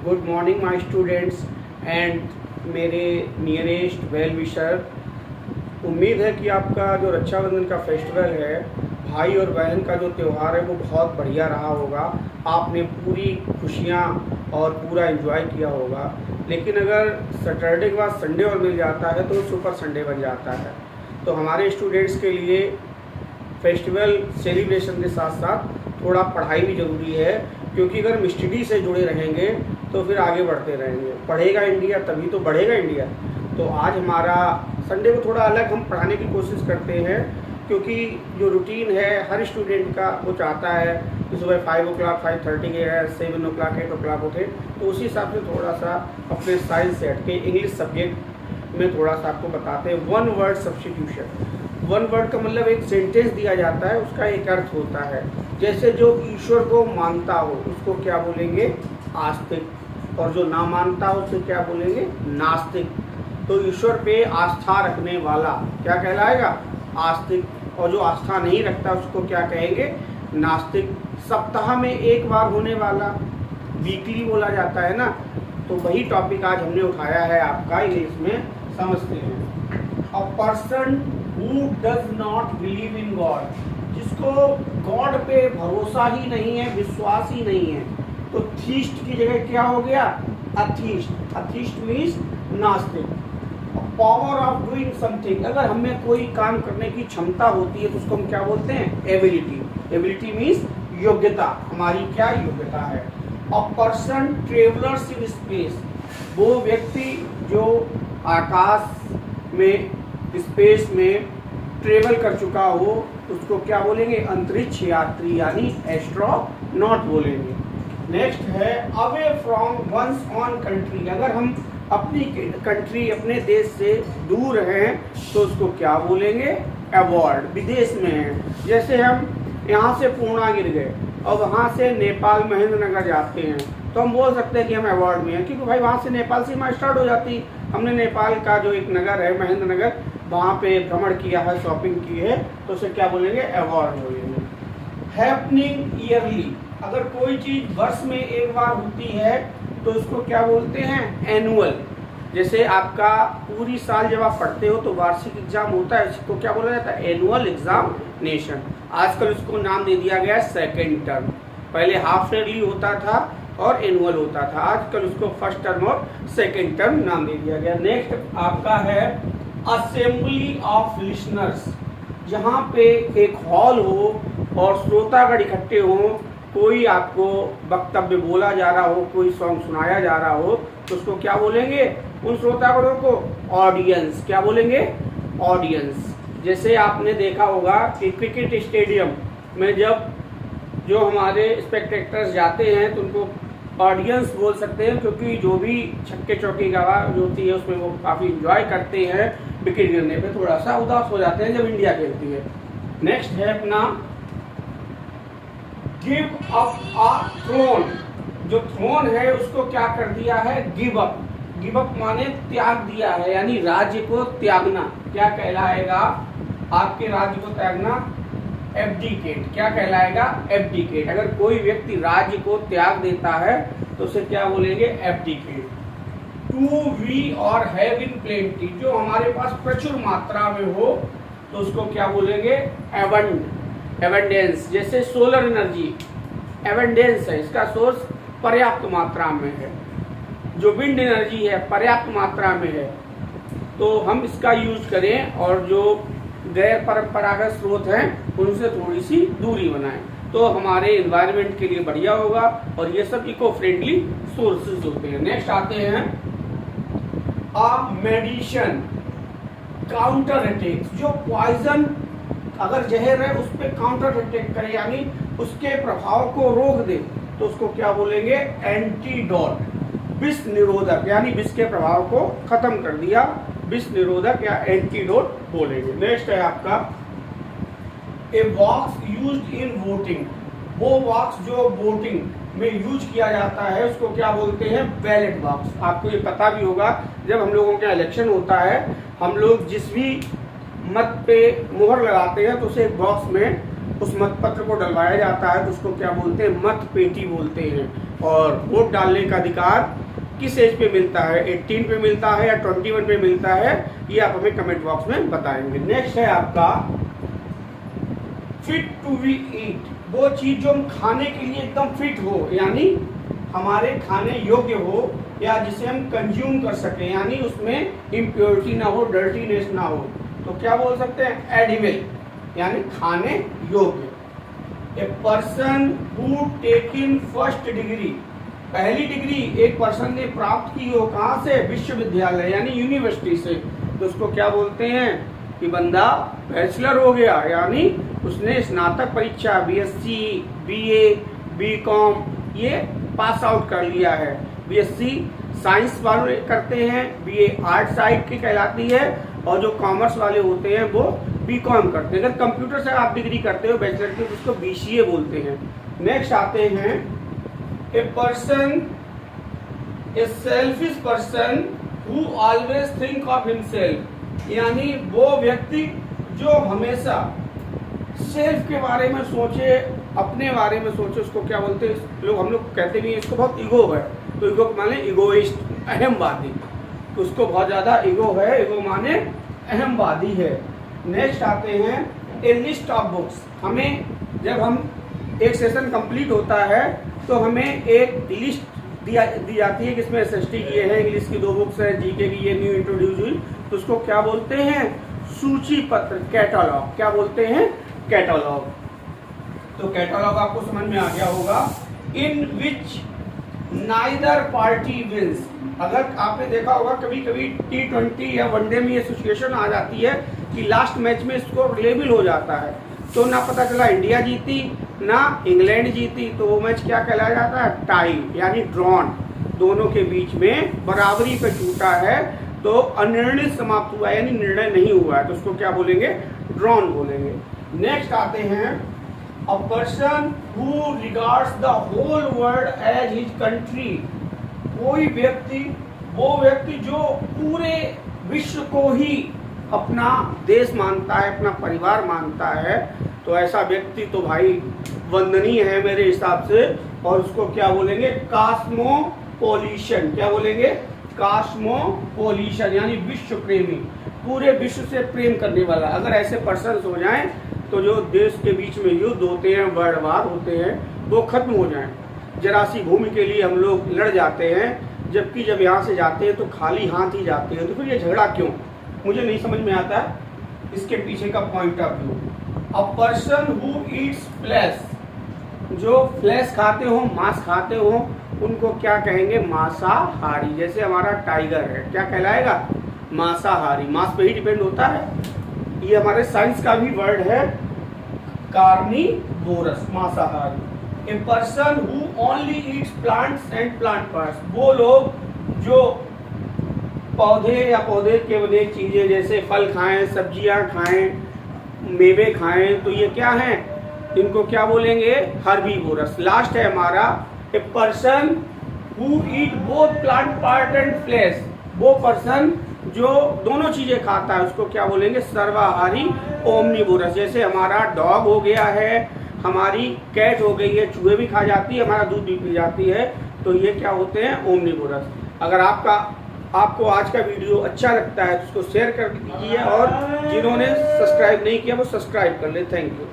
Good morning my students and मेरे nearest well wisher. उम्मीद है कि आपका जो रक्षाबंधन का फेस्टिवल है, भाई और बहन का जो त्यौहार है, वो बहुत बढ़िया रहा होगा। आपने पूरी खुशियाँ और पूरा एंजॉय किया होगा। लेकिन अगर सैटरडे के बाद संडे और मिल जाता है तो सुपर संडे बन जाता है। तो हमारे स्टूडेंट्स के लिए फेस्टिवल सेलिब्रेशन के साथ साथ थोड़ा पढ़ाई भी ज़रूरी है, क्योंकि अगर हम स्टडी से जुड़े रहेंगे तो फिर आगे बढ़ते रहेंगे। पढ़ेगा इंडिया तभी तो बढ़ेगा इंडिया। तो आज हमारा संडे को थोड़ा अलग हम पढ़ाने की कोशिश करते हैं, क्योंकि जो रूटीन है हर स्टूडेंट का वो चाहता है कि सुबह 5 o'clock 5:30 के है 7 o'clock 8 o'clock उठे। तो उसी हिसाब से थोड़ा सा अपने साइंस से हट के इंग्लिश सब्जेक्ट में थोड़ा सा आपको बताते हैं। One word substitution. One word का मतलब एक सेंटेंस दिया जाता है, उसका एक अर्थ होता है। जैसे जो ईश्वर को मानता हो उसको क्या बोलेंगे? आस्तिक। और जो ना मानता हो उसे क्या बोलेंगे? नास्तिक। तो ईश्वर पे आस्था रखने वाला क्या कहलाएगा? आस्तिक। और जो आस्था नहीं रखता उसको क्या कहेंगे? नास्तिक। सप्ताह में एक बार होने वाला वीकली बोला जाता है ना। तो वही टॉपिक आज हमने उठाया है आपका इंग्लिश में। समझते हैं। A person who does not believe in God, जिसको गॉड पे भरोसा ही नहीं है, विश्वास ही नहीं है, तो थीस्ट की जगह क्या हो गया? अथीस्ट। अथीस्ट मीन्स नास्तिक। पावर ऑफ डूइंग समथिंग, अगर हमें कोई काम करने की क्षमता होती है तो उसको हम क्या बोलते हैं? एबिलिटी। एबिलिटी मीन्स योग्यता। हमारी क्या योग्यता है? A person travellers in space, वो व्यक्ति जो आकाश में, स्पेस में ट्रेवल कर चुका हो उसको क्या बोलेंगे? अंतरिक्ष यात्री यानी एस्ट्रोनॉट बोलेंगे। नेक्स्ट है away from one's own country, अगर हम अपनी कंट्री अपने देश से दूर हैं तो उसको क्या बोलेंगे? अवॉर्ड। विदेश में हैं, जैसे हम यहाँ से पूर्णा गिर गए और वहाँ से नेपाल महेंद्रनगर जाते हैं तो हम बोल सकते हैं कि हम अवॉर्ड में हैं, क्योंकि भाई वहाँ से नेपाल सीमा स्टार्ट हो जाती। हमने नेपाल का जो एक नगर है महेंद्रनगर, वहाँ पे भ्रमण किया है, शॉपिंग की है, तो उसे क्या बोलेंगे? अवॉर्ड बोलेंगे। हैपनिंग ईयरली, अगर कोई चीज़ वर्ष में एक बार होती है तो उसको क्या बोलते हैं? एनुअल। जैसे आपका पूरी साल जब आप पढ़ते हो तो वार्षिक एग्जाम होता है, इसको क्या बोला जाता है? Annual examination. आजकल उसको नाम दे दिया गया सेकेंड टर्म। पहले हाफ ईयरली होता था और एनुअल होता था, आजकल उसको फर्स्ट टर्म और सेकेंड टर्म नाम दे दिया गया। नेक्स्ट आपका है असेंबली ऑफ लिसनर्स, जहाँ पे एक हॉल हो और श्रोतागण इकट्ठे हों, कोई आपको वक्तव्य बोला जा रहा हो, कोई सॉन्ग सुनाया जा रहा हो, तो उसको क्या बोलेंगे? उन श्रोतागणों को ऑडियंस। क्या बोलेंगे? ऑडियंस। जैसे आपने देखा होगा कि क्रिकेट स्टेडियम में जब जो हमारे स्पेक्टेटर्स जाते हैं तो उनको ऑडियंस बोल सकते हैं, क्योंकि जो भी छक्के चौके की आवाज़ होती है उसमें वो काफ़ी इंजॉय करते हैं। विकेट गिरने पे थोड़ा सा उदास हो जाते हैं जब इंडिया खेलती है। नेक्स्ट है अपना गिव अप अ थ्रोन, जो थ्रोन है उसको क्या कर दिया है? Give up. गिव अप माने त्याग दिया है, यानी राज्य को त्यागना। क्या कहलाएगा? आपके राज्य को त्यागना एब्डिकेट। क्या कहलाएगा? एब्डिकेट। अगर कोई व्यक्ति राज्य को त्याग देता है तो उसे क्या बोलेंगे? एब्डिकेट। टू वी और हैव इन प्लेंटी, जो हमारे पास प्रचुर मात्रा में हो तो उसको क्या बोलेंगे? एबंड। एबंडेंस। जैसे सोलर एनर्जी एबंडेंस है, इसका सोर्स पर्याप्त मात्रा में है। जो विंड एनर्जी है पर्याप्त मात्रा में है, तो हम इसका यूज करें और जो गैर परंपरागत स्रोत हैं उनसे थोड़ी सी दूरी बनाएं, तो हमारे एनवायरनमेंट के लिए बढ़िया होगा। और ये सब इको फ्रेंडली सोर्सेज होते हैं। नेक्स्ट आते हैं अ मेडिसिन काउंटर अटैक, जो पॉइजन अगर जहर है उस पर काउंटर अटैक करे, यानी उसके प्रभाव को रोक दे, तो उसको क्या बोलेंगे? एंटीडोट। विष निरोधक, यानी विष के प्रभाव को खत्म कर दिया, विष निरोधक या एंटीडोट बोलेंगे। नेक्स्ट है आपका a box used in voting, वो बॉक्स जो वोटिंग में यूज किया जाता है उसको क्या बोलते हैं? Ballot box. आपको ये पता भी होगा, जब हम लोगों का इलेक्शन होता है, हम लोग जिस भी मत पे मोहर लगाते हैं तो उसे एक बॉक्स में उस मतपत्र को डलवाया जाता है, तो उसको क्या बोलते हैं? मत पेटी बोलते हैं। और वोट डालने का अधिकार किस एज पे मिलता है, 18 पे मिलता है या 21 पे मिलता है, ये आप हमें कमेंट बॉक्स में बताएंगे। नेक्स्ट है आपका फिट टू बी ईट, वो चीज जो हम खाने के लिए एकदम फिट हो, यानी हमारे खाने योग्य हो या जिसे हम कंज्यूम कर सकें, यानी उसमें इम्प्योरिटी ना हो, डर्टीनेस ना हो, तो क्या बोल सकते हैं, एडिबल, यानी खाने योग्य। ए person who taken first degree, पहली डिग्री एक पर्सन ने प्राप्त की हो, कहाँ से, विश्वविद्यालय यानी यूनिवर्सिटी से, तो उसको क्या बोलते हैं कि बंदा बैचलर हो गया, यानी उसने स्नातक परीक्षा बीएससी, बीए, बीकॉम ये पास आउट कर लिया है। बीएससी साइंस वाले करते हैं, बीए आर्ट साइड की कहलाती है, और जो कॉमर्स वाले होते हैं वो बीकॉम करते हैं। अगर कंप्यूटर से आप डिग्री करते हो बैचलर की तो उसको बीसीए बोलते हैं। नेक्स्ट आते हैं a person, A selfish person who always think of himself, यानी वो व्यक्ति जो हमेशा सेल्फ के बारे में सोचे, अपने बारे में सोचे, उसको क्या बोलते हैं लोग, हम लोग कहते भी हैं इसको बहुत ईगो है, तो ईगो माने इगोइस्ट, अहमवादी, उसको बहुत ज़्यादा ईगो है, ईगो माने अहमवादी है। नेक्स्ट आते हैं ए लिस्ट ऑफ बुक्स, हमें जब हम एक सेशन कंप्लीट होता है तो हमें एक लिस्ट दी जाती है, जिसमें एसएसटी की है, इंग्लिश की 2 बुक्स है, जीके की ये न्यू इंट्रोड्यूस हुई, तो उसको क्या बोलते हैं, सूची पत्र, कैटलॉग, क्या बोलते हैं, कैटलॉग। तो कैटलॉग आपको समझ में आ गया होगा। इन विच नाइदर पार्टी विंस, अगर आपने देखा होगा कभी कभी T20 या वनडे में ये सिचुएशन आ जाती है कि लास्ट मैच में स्कोर लेवल हो जाता है, तो ना पता चला इंडिया जीती ना इंग्लैंड जीती, तो वो मैच क्या कहलाया जाता है, टाई, यानी ड्रॉन, दोनों के बीच में बराबरी पे टूटा है, तो अनिर्णित समाप्त हुआ, यानी निर्णय नहीं हुआ है, तो उसको क्या बोलेंगे, ड्रॉन बोलेंगे। नेक्स्ट आते हैं a person who regards the whole world as his country, कोई व्यक्ति, वो व्यक्ति जो पूरे विश्व को ही अपना देश मानता है, अपना परिवार मानता है, तो ऐसा व्यक्ति तो भाई वंदनीय है मेरे हिसाब से, और उसको क्या बोलेंगे, कॉस्मोपोलिशन, क्या बोलेंगे, कॉस्मोपोलिशन, यानी विश्व प्रेमी, पूरे विश्व से प्रेम करने वाला। अगर ऐसे पर्सन हो जाएं तो जो देश के बीच में युद्ध होते हैं, वर्ल्ड वार होते हैं, वो खत्म हो जाएं। जरा सी भूमि के लिए हम लोग लड़ जाते हैं, जबकि जब यहाँ से जाते हैं तो खाली हाथ ही जाते हैं, तो फिर ये झगड़ा क्यों, मुझे नहीं समझ में आता है इसके पीछे का point of view. A person who Yeats flash, जो फ्लैश खाते हो, मांस खाते हो, उनको क्या कहेंगे, मांसाहारी। जैसे हमारा टाइगर है, क्या कहलाएगा, मांसाहारी, मांस पे ही डिपेंड होता है। ये हमारे साइंस का भी वर्ड है, कार्निवोरस, मांसाहारी। ए person who only Yeats plants and plant parts, वो लोग जो पौधे या पौधे के बने चीजें जैसे फल खाएं, सब्जियां खाएं, मेवे खाएं, तो ये क्या है, इनको क्या बोलेंगे, हर्बीवोरस। लास्ट है हमारा a person who eat both plant part and flesh, वो पर्सन जो दोनों चीजें खाता है उसको क्या बोलेंगे, सर्वाहारी, ओमनिवोरस। जैसे हमारा डॉग हो गया है, हमारी कैट हो गई है, चूहे भी खा जाती है, हमारा दूध भी पी जाती है, तो ये क्या होते हैं, ओमनिवोरस। अगर आपको आज का वीडियो अच्छा लगता है तो उसको शेयर कर दीजिए, और जिन्होंने सब्सक्राइब नहीं किया वो सब्सक्राइब कर ले। Thank you.